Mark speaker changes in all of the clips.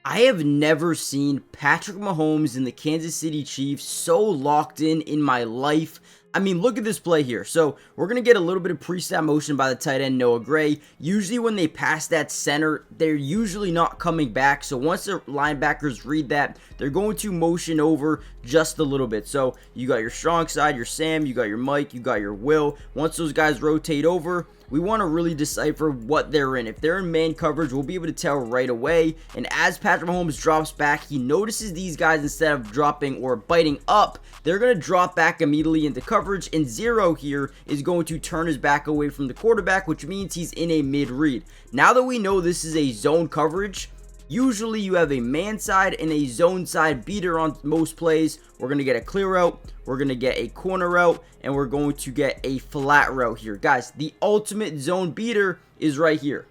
Speaker 1: I have never seen Patrick Mahomes and the Kansas City Chiefs so locked in my life. I mean, look at this play here. So we're going to get a little bit of pre-snap motion by the tight end, Noah Gray. Usually when they pass that center, they're usually not coming back. So once the linebackers read that, they're going to motion over just a little bit. So you got your strong side, your Sam, you got your Mike, you got your Will. Once those guys rotate over, we want to really decipher what they're in. If they're in man coverage, we'll be able to tell right away. And as Patrick Mahomes drops back, he notices these guys, instead of dropping or biting up, they're going to drop back immediately into coverage. And zero here is going to turn his back away from the quarterback, which means he's in a mid-read. Now that we know this is a zone coverage, usually you have a man side and a zone side beater on most plays. We're going to get a clear route, we're going to get a corner route, and we're going to get a flat route here. Guys, the ultimate zone beater is right here.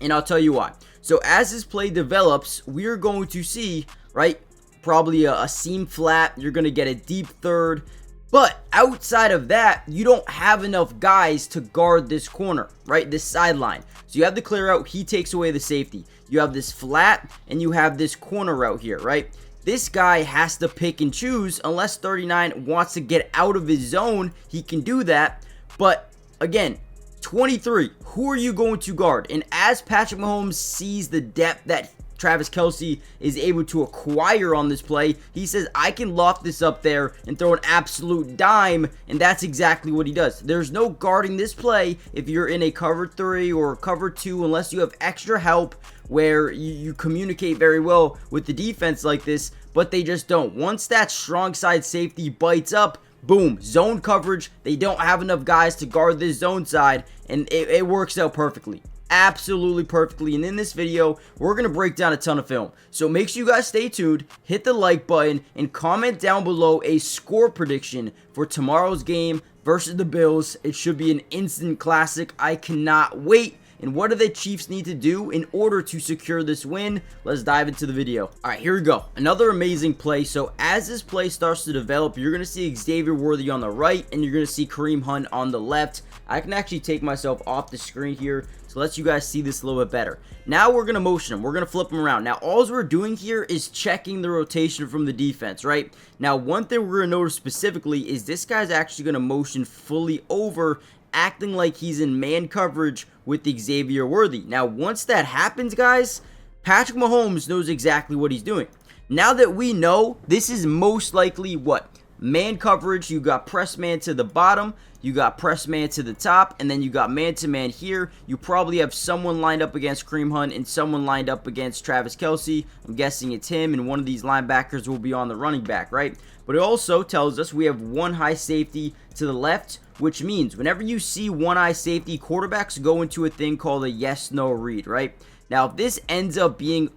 Speaker 1: And I'll tell you why. So as this play develops, we're going to see, right, probably a seam flat. You're going to get a deep third. But outside of that, you don't have enough guys to guard this corner, right? This sideline. So you have the clear out, he takes away the safety. You have this flat, and you have this corner route here, right? This guy has to pick and choose. Unless 39 wants to get out of his zone, he can do that. But again, 23, who are you going to guard? And as Patrick Mahomes sees the depth that Travis Kelce is able to acquire on this play, he says, I can loft this up there and throw an absolute dime, and that's exactly what he does. There's no guarding this play if you're in a cover 3 or cover 2, unless you have extra help where you communicate very well with the defense like this, but they just don't. Once that strong side safety bites up, boom, zone coverage. They don't have enough guys to guard this zone side, and it works out perfectly. Absolutely perfectly. And in this video, we're going to break down a ton of film. So make sure you guys stay tuned, hit the like button, and comment down below a score prediction for tomorrow's game versus the Bills. It should be an instant classic. I cannot wait. And what do the Chiefs need to do in order to secure this win? Let's dive into the video. All right, here we go. Another amazing play. So as this play starts to develop, you're going to see Xavier Worthy on the right, and you're going to see Kareem Hunt on the left. I can actually take myself off the screen here to let you guys see this a little bit better. Now we're going to motion him. We're going to flip him around. Now, all we're doing here is checking the rotation from the defense, right? Now, one thing we're going to notice specifically is this guy's actually going to motion fully over, acting like he's in man coverage with Xavier Worthy. Now, once that happens, guys, Patrick Mahomes knows exactly what he's doing. Now that we know, this is most likely what? Man coverage. You got press man to the bottom, you got press man to the top, and then you got man to man here. You probably have someone lined up against Kareem Hunt and someone lined up against Travis Kelce. I'm guessing it's him, and one of these linebackers will be on the running back, right? But it also tells us we have one high safety to the left, which means whenever you see one high safety, quarterbacks go into a thing called a yes-no read, right? Now, if this ends up being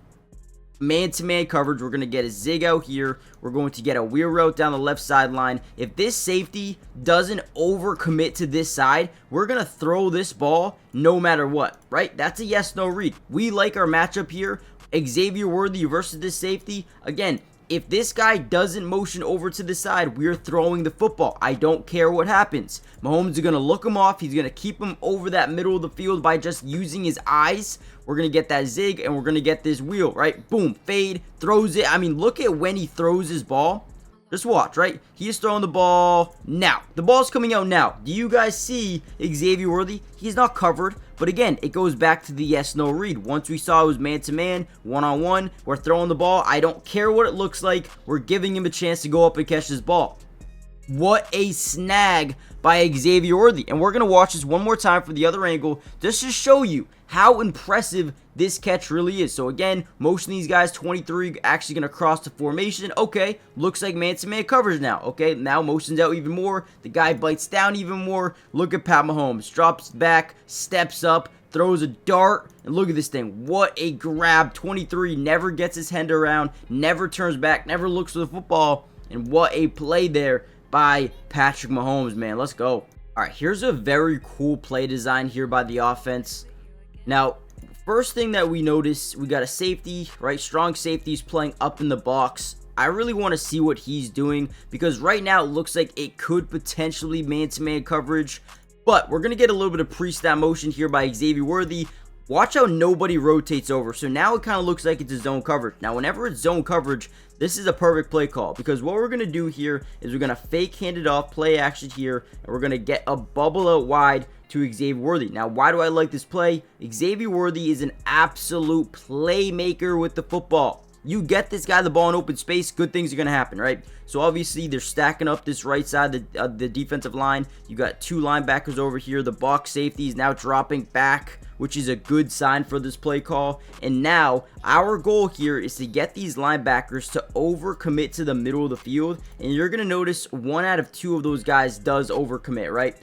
Speaker 1: man-to-man coverage, we're going to get a zig out here. We're going to get a wheel route down the left sideline. If this safety doesn't overcommit to this side, we're going to throw this ball no matter what, right? That's a yes-no read. We like our matchup here. Xavier Worthy versus this safety. Again, if this guy doesn't motion over to the side, we're throwing the football. I don't care what happens. Mahomes is going to look him off. He's going to keep him over that middle of the field by just using his eyes. We're going to get that zig, and we're going to get this wheel, right? Boom, fade, throws it. I mean, look at when he throws his ball. Just watch, right? He is throwing the ball now. The ball's coming out now. Do you guys see Xavier Worthy? He's not covered. But again, it goes back to the yes-no read. Once we saw it was man-to-man, one-on-one, we're throwing the ball. I don't care what it looks like. We're giving him a chance to go up and catch this ball. What a snag by Xavier Worthy. And we're going to watch this one more time for the other angle just to show you how impressive this catch really is. So again, most of these guys, 23, actually going to cross the formation. Okay, looks like man-to-man coverage now. Okay, now motions out even more. The guy bites down even more. Look at Pat Mahomes. Drops back, steps up, throws a dart, and look at this thing. What a grab. 23 never gets his hand around, never turns back, never looks for the football. And what a play there by Patrick Mahomes, man. Let's go. All right, here's a very cool play design here by the offense. Now, first thing that we notice, we got a safety, right? Strong safety's playing up in the box. I really want to see what he's doing because right now it looks like it could potentially man-to-man coverage. But we're going to get a little bit of pre-snap motion here by Xavier Worthy. Watch how nobody rotates over. So now it kind of looks like it's a zone coverage. Now, whenever it's zone coverage, this is a perfect play call, because what we're going to do here is we're going to fake hand it off, play action here, and we're going to get a bubble out wide to Xavier Worthy. Now, why do I like this play? Xavier Worthy is an absolute playmaker with the football. You get this guy the ball in open space, good things are going to happen, right? So obviously they're stacking up this right side of the defensive line. You got two linebackers over here. The box safety is now dropping back, which is a good sign for this play call. And now our goal here is to get these linebackers to overcommit to the middle of the field. And you're going to notice 1 out of 2 of those guys does overcommit, right?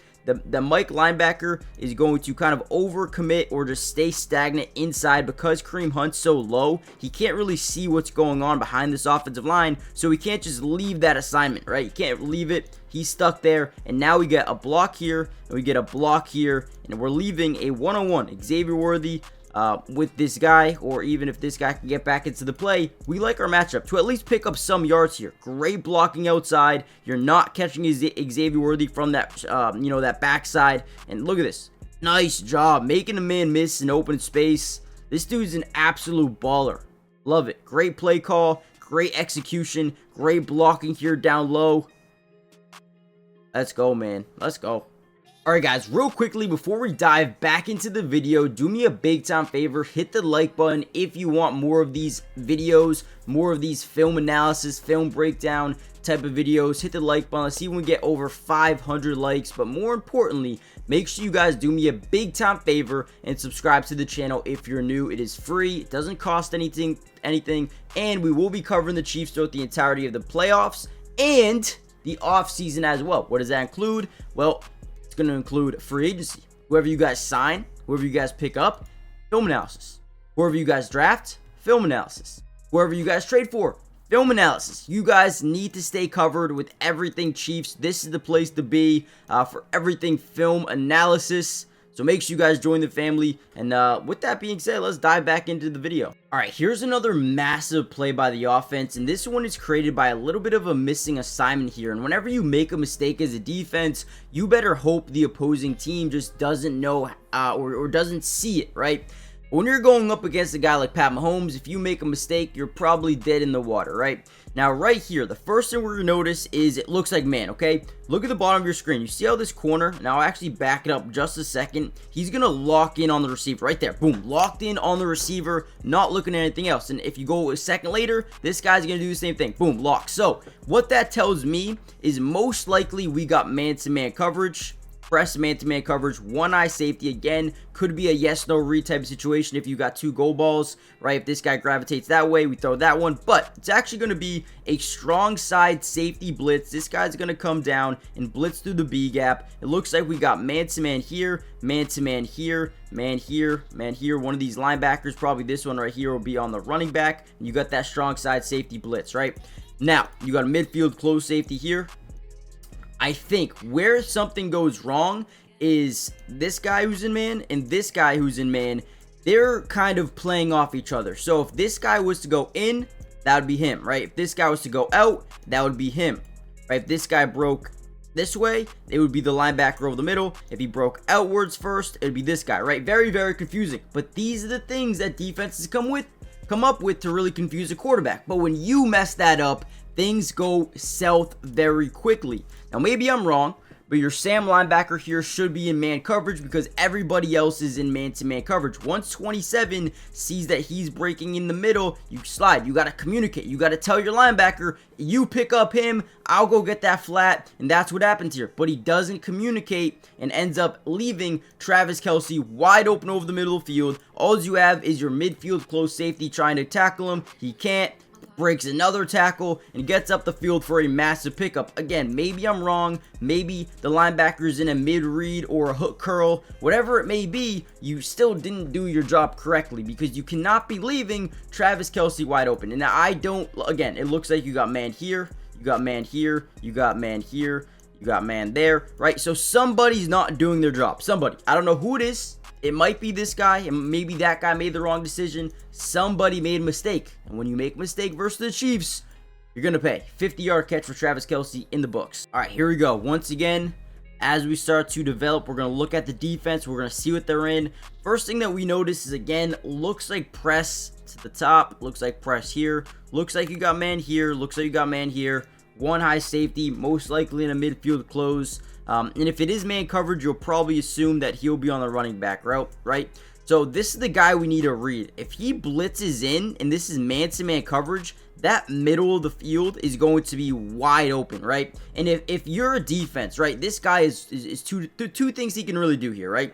Speaker 1: The Mike linebacker is going to kind of overcommit or just stay stagnant inside because Kareem Hunt's so low. He can't really see what's going on behind this offensive line, so he can't just leave that assignment, right? You can't leave it. He's stuck there, and now we get a block here, and we get a block here, and we're leaving a one-on-one Xavier Worthy with this guy, or even if this guy can get back into the play. We like our matchup to at least pick up some yards here. Great blocking outside. You're not catching Xavier Worthy from that, that backside. And look at this. Nice job making a man miss in open space. This dude's an absolute baller. Love it. Great play call. Great execution. Great blocking here down low. Let's go, man. Let's go. Alright guys, real quickly before we dive back into the video, do me a big time favor, hit the like button if you want more of these videos, more of these film analysis, film breakdown type of videos. Hit the like button. Let's see when we get over 500 likes, but more importantly, make sure you guys do me a big time favor and subscribe to the channel if you're new. It is free, it doesn't cost anything, and we will be covering the Chiefs throughout the entirety of the playoffs and the off season as well. What does that include? Well, going to include free agency. Whoever you guys sign, whoever you guys pick up, film analysis. Whoever you guys draft, film analysis. Whoever you guys trade for, film analysis. You guys need to stay covered with everything Chiefs. This is the place to be for everything film analysis. So make sure you guys join the family. And with that being said, let's dive back into the video. All right, here's another massive play by the offense. And this one is created by a little bit of a missing assignment here. And whenever you make a mistake as a defense, you better hope the opposing team just doesn't know or doesn't see it, right? When you're going up against a guy like Pat Mahomes, if you make a mistake, you're probably dead in the water, right? Now, right here, the first thing we're going to notice is it looks like man, okay? Look at the bottom of your screen. You see how this corner, now I'll actually back it up just a second. He's going to lock in on the receiver right there. Boom, locked in on the receiver, not looking at anything else. And if you go a second later, this guy's going to do the same thing. Boom, lock. So what that tells me is most likely we got man-to-man coverage. Press man-to-man coverage, one eye safety. Again, could be a yes-no read type of situation if you got 2 goal balls, right? If this guy gravitates that way, we throw that one. But it's actually going to be a strong side safety blitz. This guy's going to come down and blitz through the B gap. It looks like we got man-to-man here, man-to-man here, man here, man here. One of these linebackers, probably this one right here, will be on the running back. And you got that strong side safety blitz, right? Now, you got a midfield close safety here. I think where something goes wrong is this guy who's in man and this guy who's in man. They're kind of playing off each other. So if this guy was to go in, that would be him, right? If this guy was to go out, that would be him, right? If this guy broke this way, it would be the linebacker over the middle. If he broke outwards first, it would be this guy, right? Very, very confusing. But these are the things that defenses come up with to really confuse a quarterback. But when you mess that up, things go south very quickly. Now, maybe I'm wrong, but your Sam linebacker here should be in man coverage because everybody else is in man-to-man coverage. Once 27 sees that he's breaking in the middle, you slide. You got to communicate. You got to tell your linebacker, you pick up him, I'll go get that flat, and that's what happens here. But he doesn't communicate and ends up leaving Travis Kelce wide open over the middle of the field. All you have is your midfield close safety trying to tackle him. He can't. Breaks another tackle and gets up the field for a massive pickup. Again, maybe I'm wrong. Maybe the linebacker's in a mid-read or a hook curl. Whatever it may be, you still didn't do your job correctly because you cannot be leaving Travis Kelce wide open. And now I don't, again, it looks like you got man here, you got man here, you got man here, you got man there, right? So somebody's not doing their job. Somebody. I don't know who it is. It might be this guy, and maybe that guy made the wrong decision. Somebody made a mistake. And when you make a mistake versus the Chiefs, you're going to pay. 50-yard catch for Travis Kelce in the books. All right, here we go. Once again, as we start to develop, we're going to look at the defense. We're going to see what they're in. First thing that we notice is, again, looks like press to the top. Looks like press here. Looks like you got man here. Looks like you got man here. One high safety, most likely in a midfield close. And if it is man coverage, you'll probably assume that he'll be on the running back route, right? So this is the guy we need to read. If he blitzes in, and this is man-to-man coverage, that middle of the field is going to be wide open, right? And if you're a defense, right, this guy is two things he can really do here, right?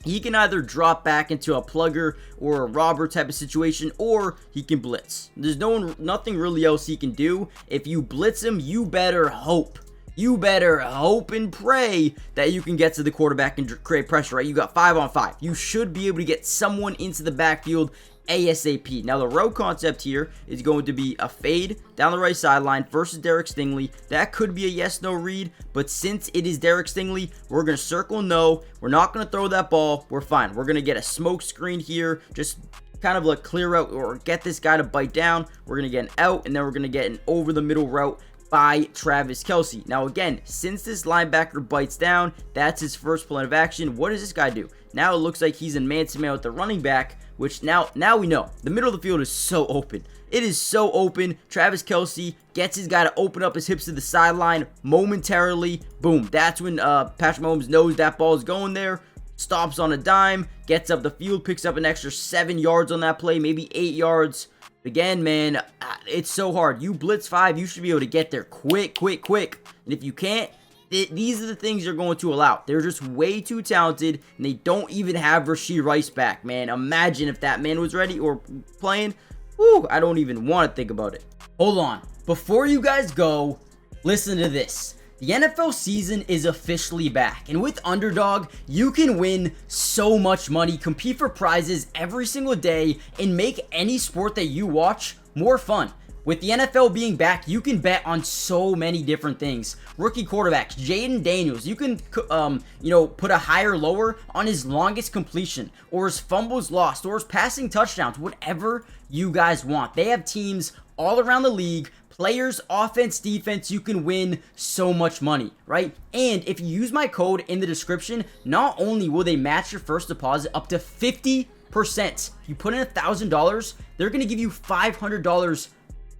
Speaker 1: He can either drop back into a plugger or a robber type of situation, or he can blitz. There's nothing really else he can do. If you blitz him, you better hope. You better hope and pray that you can get to the quarterback and create pressure, right? You got 5-on-5. You should be able to get someone into the backfield ASAP. Now, the route concept here is going to be a fade down the right sideline versus Derek Stingley. That could be a yes-no read, but since it is Derek Stingley, we're going to circle no. We're not going to throw that ball. We're fine. We're going to get a smoke screen here, just kind of like clear out or get this guy to bite down. We're going to get an out, and then we're going to get an over-the-middle route by Travis Kelce. Now, again, since this linebacker bites down, that's his first plan of action. What does this guy do? Now it looks like he's in man-to-man with the running back, which now we know. The middle of the field is so open. It is so open. Travis Kelce gets his guy to open up his hips to the sideline momentarily. Boom. That's when Patrick Mahomes knows that ball is going there. Stops on a dime, gets up the field, picks up an extra 7 yards on that play, maybe 8 yards. Again, man, it's so hard. You blitz 5, you should be able to get there quick. And if you can't, these are the things you're going to allow. They're just way too talented, and they don't even have Rashee Rice back, man. Imagine if that man was ready or playing. Whew, I don't even want to think about it. Hold on. Before you guys go, listen to this. The NFL season is officially back, and with Underdog, you can win so much money, compete for prizes every single day, and make any sport that you watch more fun. With the NFL being back, you can bet on so many different things. Rookie quarterbacks, Jaden Daniels, you can, put a higher lower on his longest completion, or his fumbles lost, or his passing touchdowns, whatever you guys want. They have teams all around the league. Players, offense, defense, you can win so much money, right? And if you use my code in the description, not only will they match your first deposit up to 50%. If you put in $1,000, they're going to give you $500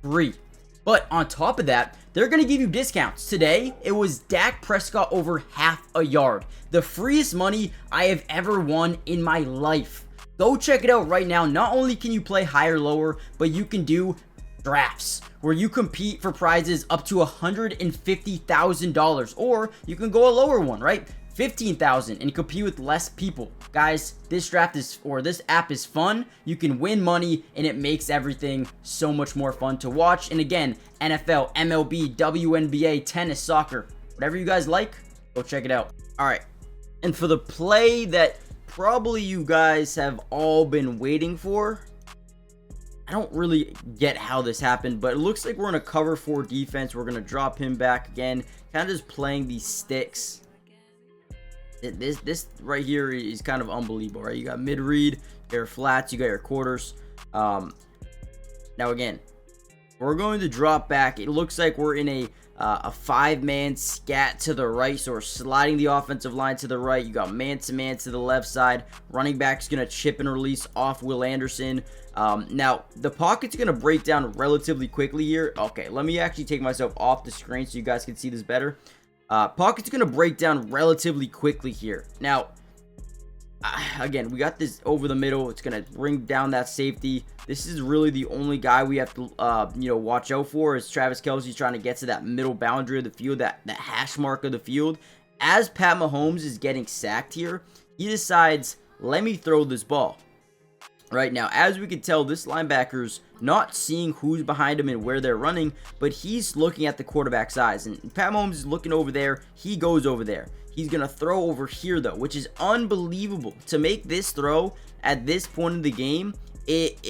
Speaker 1: free. But on top of that, they're going to give you discounts. Today, it was Dak Prescott over half a yard. The freest money I have ever won in my life. Go check it out right now. Not only can you play higher, lower, but you can do drafts where you compete for prizes up to $150,000, or you can go a lower one, right? $15,000 and compete with less people. Guys, this app is fun. You can win money, and it makes everything so much more fun to watch. And again, NFL, MLB, WNBA, tennis, soccer, whatever you guys like, go check it out. All right, and for the play that probably you guys have all been waiting for, I don't really get how this happened, but it looks like we're in a cover 4 defense. We're going to drop him back again, kind of just playing these sticks. This right here is kind of unbelievable, right? You got mid-read, you got your flats, you got your quarters. Now again, we're going to drop back. It looks like we're in a 5-man scat to the right, so we're sliding the offensive line to the right. You got man-to-man to the left side. Running back's going to chip and release off Will Anderson. Now, the pocket's going to break down relatively quickly here. Okay, let me actually take myself off the screen so you guys can see this better. Pocket's going to break down relatively quickly here. Now, again, we got this over the middle. It's going to bring down that safety. This is really the only guy we have to, watch out for is Travis Kelce trying to get to that middle boundary of the field, that hash mark of the field. As Pat Mahomes is getting sacked here, he decides, let me throw this ball. Right now, as we can tell, this linebacker's not seeing who's behind him and where they're running, but he's looking at the quarterback's eyes. And Pat Mahomes is looking over there. He goes over there. He's going to throw over here, though, which is unbelievable. To make this throw at this point in the game, it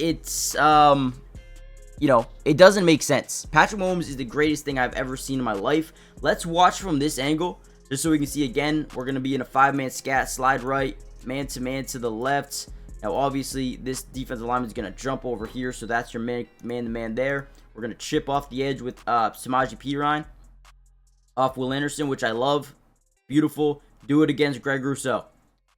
Speaker 1: doesn't make sense. Patrick Mahomes is the greatest thing I've ever seen in my life. Let's watch from this angle, just so we can see again. We're going to be in a 5-man scat, slide right, man-to-man to the left. Now, obviously, this defensive lineman is going to jump over here, so that's your man-to-man there. We're going to chip off the edge with Samaje Perine off Will Anderson, which I love. Beautiful. Do it against Greg Rousseau.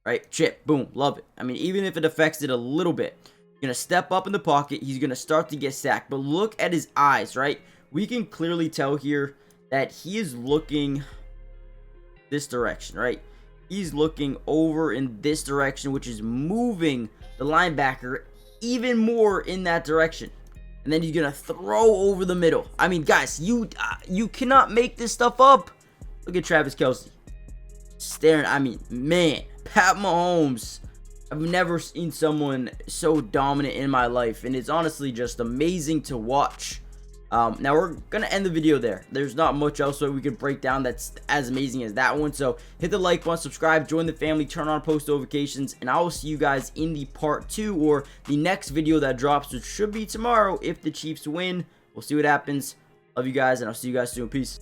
Speaker 1: Right? Chip. Boom. Love it. I mean, even if it affects it a little bit. Going to step up in the pocket. He's going to start to get sacked. But look at his eyes, right? We can clearly tell here that he is looking this direction, right? He's looking over in this direction, which is moving the linebacker even more in that direction. And then he's going to throw over the middle. I mean, guys, you cannot make this stuff up. Look at Travis Kelce. Staring. I mean, man, Pat Mahomes. I've never seen someone so dominant in my life. And it's honestly just amazing to watch. Now we're going to end the video there. There's not much else that we could break down that's as amazing as that one. So hit the like button, subscribe, join the family, turn on post notifications, and I will see you guys in the part 2 or the next video that drops, which should be tomorrow if the Chiefs win. We'll see what happens. Love you guys, and I'll see you guys soon. Peace.